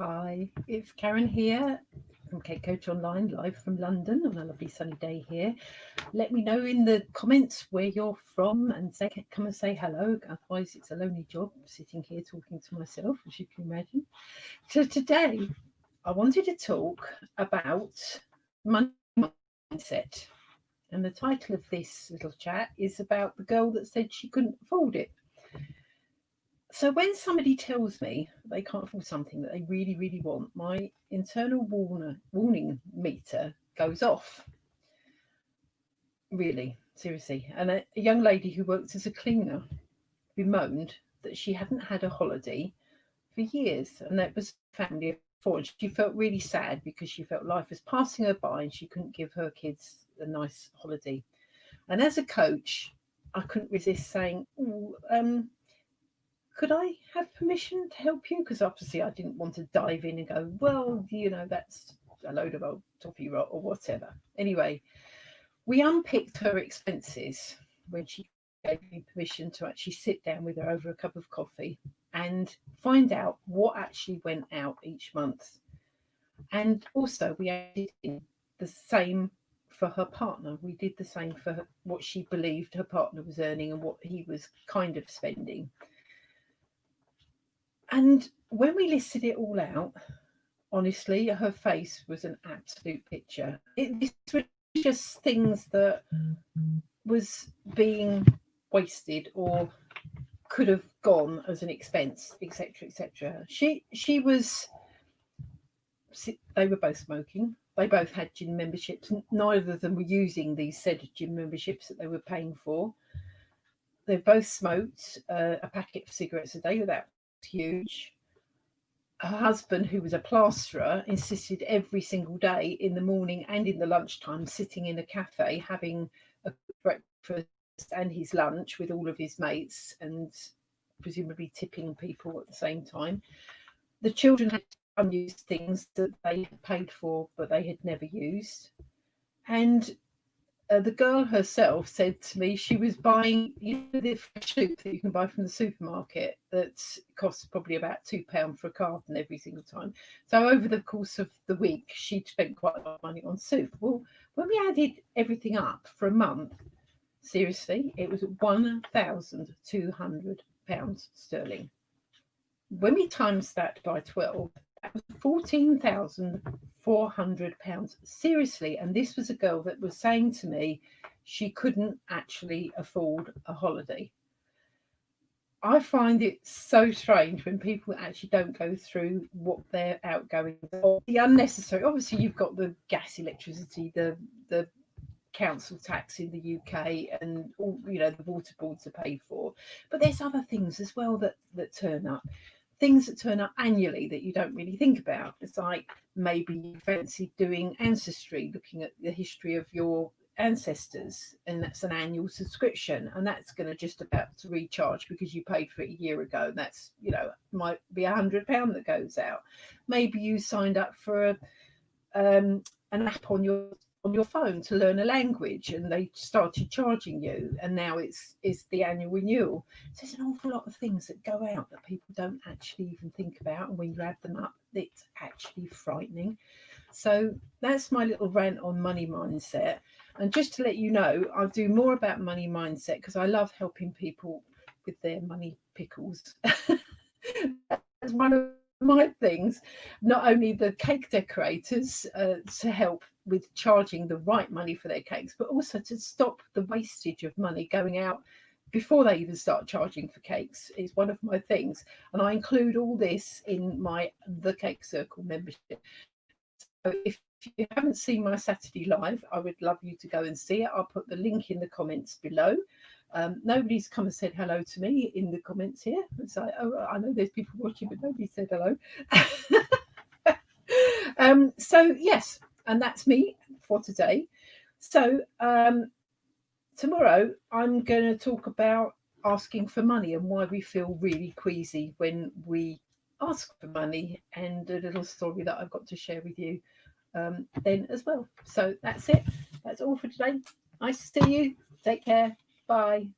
Hi, it's Karen here from Cake Coach Online, live from London on a lovely sunny day here. Let me know in the comments where you're from and come and say hello. Otherwise, it's a lonely job sitting here talking to myself, as you can imagine. So today, I wanted to talk about money mindset. And the title of this little chat is about the girl that said she couldn't afford it. So when somebody tells me they can't afford something that they really, really want, my internal warning meter goes off. Really, seriously. And a young lady who worked as a cleaner bemoaned that she hadn't had a holiday for years, and that was family of four. And she felt really sad because she felt life was passing her by and she couldn't give her kids a nice holiday. And as a coach, I couldn't resist saying, could I have permission to help you? Because obviously I didn't want to dive in and go, well, that's a load of old toffee rot or whatever. Anyway, we unpicked her expenses when she gave me permission to actually sit down with her over a cup of coffee and find out what actually went out each month. And also, we added in the same for her partner. We did the same for what she believed her partner was earning and what he was kind of spending. And when we listed it all out, honestly, her face was an absolute picture. This was just things that was being wasted or could have gone as an expense, etc., etc. She was. They were both smoking. They both had gym memberships. Neither of them were using these said gym memberships that they were paying for. They both smoked a packet of cigarettes a day. That was huge. Her husband, who was a plasterer, insisted every single day in the morning and in the lunchtime sitting in a cafe having a breakfast and his lunch with all of his mates and presumably tipping people at the same time. The children had unused things that they had paid for but they had never used. And the girl herself said to me she was buying, the fresh soup that you can buy from the supermarket that costs probably about £2 for a carton every single time. So over the course of the week, she'd spent quite a lot of money on soup. Well, when we added everything up for a month, seriously, it was £1,200 sterling. When we times that by 12, that was £14,400. Seriously. And this was a girl that was saying to me she couldn't actually afford a holiday. I find it so strange when people actually don't go through what their outgoings are. The unnecessary, obviously, you've got the gas, electricity, the council tax in the UK, and all the water boards are paid for. But there's other things as well that turn up. Things that turn up annually that you don't really think about. It's like maybe you fancy doing ancestry, looking at the history of your ancestors, and that's an annual subscription, and that's going to just about to recharge because you paid for it a year ago. And that's might be £100 that goes out. Maybe you signed up for an app on your phone to learn a language and they started charging you, and now it's the annual renewal. So there's an awful lot of things that go out that people don't actually even think about, and when you add them up, it's actually frightening. So that's my little rant on money mindset. And just to let you know, I'll do more about money mindset because I love helping people with their money pickles. That's one of my things. Not only the cake decorators to help with charging the right money for their cakes, but also to stop the wastage of money going out before they even start charging for cakes. Is one of my things, and I include all this in my The Cake Circle membership. So if you haven't seen my Saturday live, I would love you to go and see it. I'll put the link in the comments below. Nobody's come and said hello to me in the comments here. It's like, oh, I know there's people watching, but nobody said hello. So yes, and that's me for today. So tomorrow I'm going to talk about asking for money and why we feel really queasy when we ask for money, and a little story that I've got to share with you then as well. So that's it. That's all for today. Nice to see you. Take care. Bye.